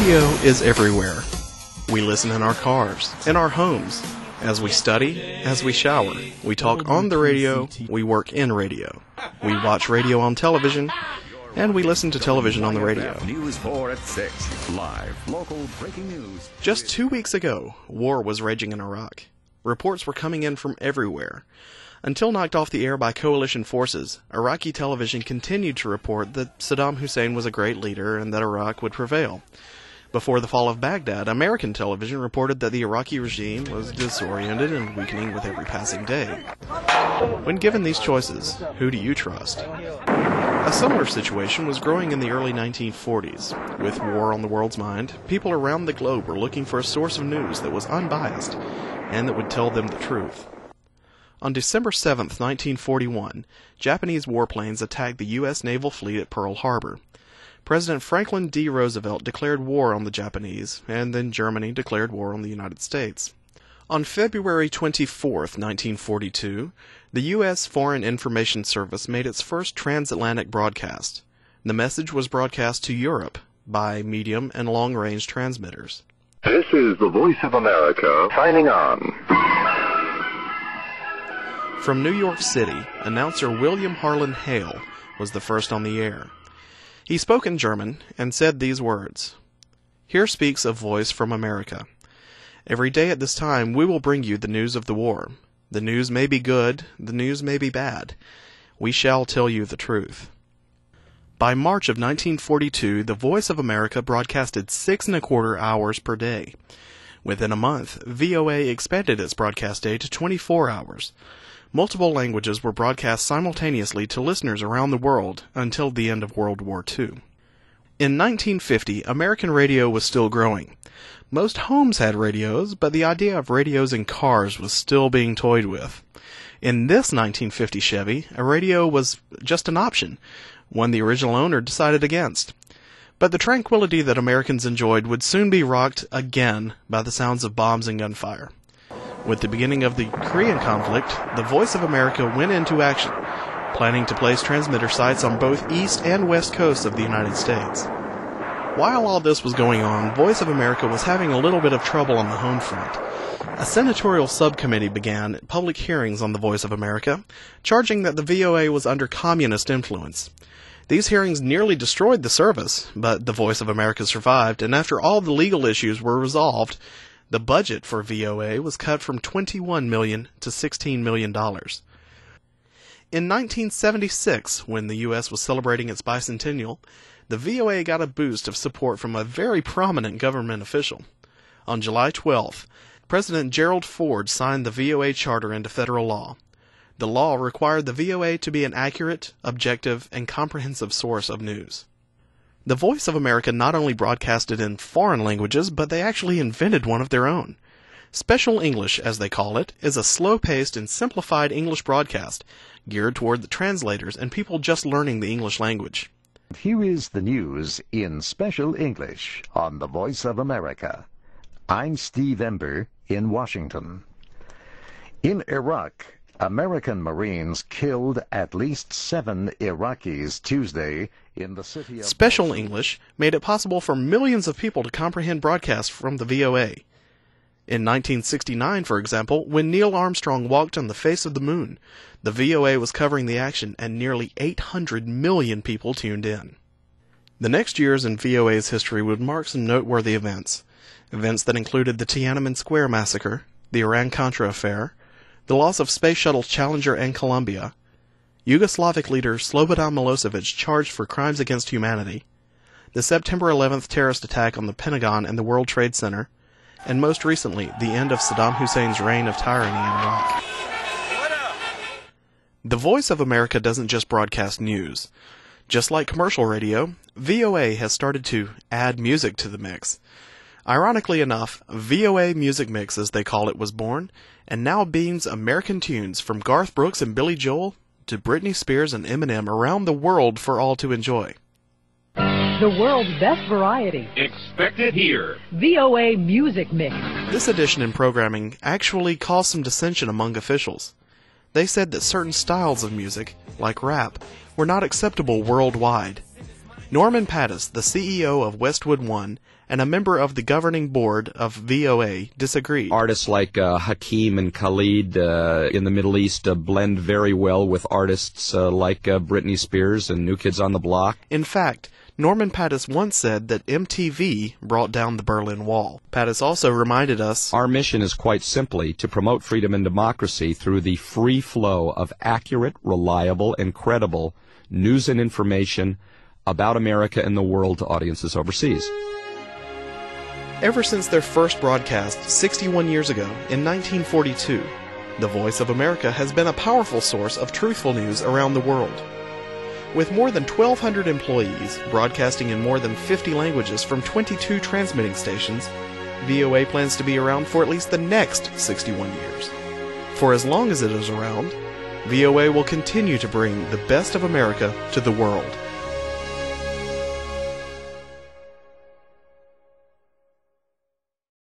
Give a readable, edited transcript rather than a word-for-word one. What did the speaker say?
Radio is everywhere. We listen in our cars, in our homes, as we study, as we shower. We talk on the radio, we work in radio. We watch radio on television, and we listen to television on the radio. News 4 at 6. Live, local breaking news. Just 2 weeks ago, war was raging in Iraq. Reports were coming in from everywhere. Until knocked off the air by coalition forces, Iraqi television continued to report that Saddam Hussein was a great leader and that Iraq would prevail. Before the fall of Baghdad, American television reported that the Iraqi regime was disoriented and weakening with every passing day. When given these choices, who do you trust? A similar situation was growing in the early 1940s. With war on the world's mind, people around the globe were looking for a source of news that was unbiased and that would tell them the truth. On December 7, 1941, Japanese warplanes attacked the U.S. naval fleet at Pearl Harbor. President Franklin D. Roosevelt declared war on the Japanese, and then Germany declared war on the United States. On February 24, 1942, the U.S. Foreign Information Service made its first transatlantic broadcast. The message was broadcast to Europe by medium and long-range transmitters. This is the Voice of America signing on. From New York City, announcer William Harlan Hale was the first on the air. He spoke in German and said these words: "Here speaks a voice from America. Every day at this time we will bring you the news of the war. The news may be good, the news may be bad. We shall tell you the truth." By March of 1942, the Voice of America broadcasted 6¼ hours per day. Within a month, VOA expanded its broadcast day to 24 hours. Multiple languages were broadcast simultaneously to listeners around the world until the end of World War II. In 1950, American radio was still growing. Most homes had radios, but the idea of radios in cars was still being toyed with. In this 1950 Chevy, a radio was just an option, one the original owner decided against. But the tranquility that Americans enjoyed would soon be rocked again by the sounds of bombs and gunfire. With the beginning of the Korean conflict, the Voice of America went into action, planning to place transmitter sites on both east and west coasts of the United States. While all this was going on, Voice of America was having a little bit of trouble on the home front. A senatorial subcommittee began public hearings on the Voice of America, charging that the VOA was under communist influence. These hearings nearly destroyed the service, but the Voice of America survived, and after all the legal issues were resolved, the budget for VOA was cut from $21 million to $16 million. In 1976, when the U.S. was celebrating its bicentennial, the VOA got a boost of support from a very prominent government official. On July 12th, President Gerald Ford signed the VOA charter into federal law. The law required the VOA to be an accurate, objective, and comprehensive source of news. The Voice of America not only broadcasted in foreign languages, but they actually invented one of their own. Special English, as they call it, is a slow-paced and simplified English broadcast geared toward the translators and people just learning the English language. Here is the news in Special English on the Voice of America. I'm Steve Ember in Washington. In Iraq, American Marines killed at least 7 Iraqis Tuesday in the city of... Special English made it possible for millions of people to comprehend broadcasts from the VOA. In 1969, for example, when Neil Armstrong walked on the face of the moon, the VOA was covering the action and nearly 800 million people tuned in. The next years in VOA's history would mark some noteworthy events. Events that included the Tiananmen Square massacre, the Iran-Contra affair, the loss of Space Shuttles Challenger and Columbia, Yugoslavic leader Slobodan Milosevic charged for crimes against humanity, the September 11th terrorist attack on the Pentagon and the World Trade Center, and most recently, the end of Saddam Hussein's reign of tyranny in Iraq. The Voice of America doesn't just broadcast news. Just like commercial radio, VOA has started to add music to the mix. Ironically enough, VOA Music Mix, as they call it, was born, and now beams American tunes from Garth Brooks and Billy Joel to Britney Spears and Eminem around the world for all to enjoy. The world's best variety. Expect it here. VOA Music Mix. This addition in programming actually caused some dissension among officials. They said that certain styles of music, like rap, were not acceptable worldwide. Norman Pattis, the CEO of Westwood One, and a member of the governing board of VOA disagreed. Artists like Hakeem and Khalid in the Middle East blend very well with artists like Britney Spears and New Kids on the Block. In fact, Norman Pattis once said that MTV brought down the Berlin Wall. Pattis also reminded us, "Our mission is quite simply to promote freedom and democracy through the free flow of accurate, reliable, and credible news and information about America and the world to audiences overseas." Ever since their first broadcast 61 years ago in 1942, the Voice of America has been a powerful source of truthful news around the world. With more than 1,200 employees, broadcasting in more than 50 languages from 22 transmitting stations, VOA plans to be around for at least the next 61 years. For as long as it is around, VOA will continue to bring the best of America to the world.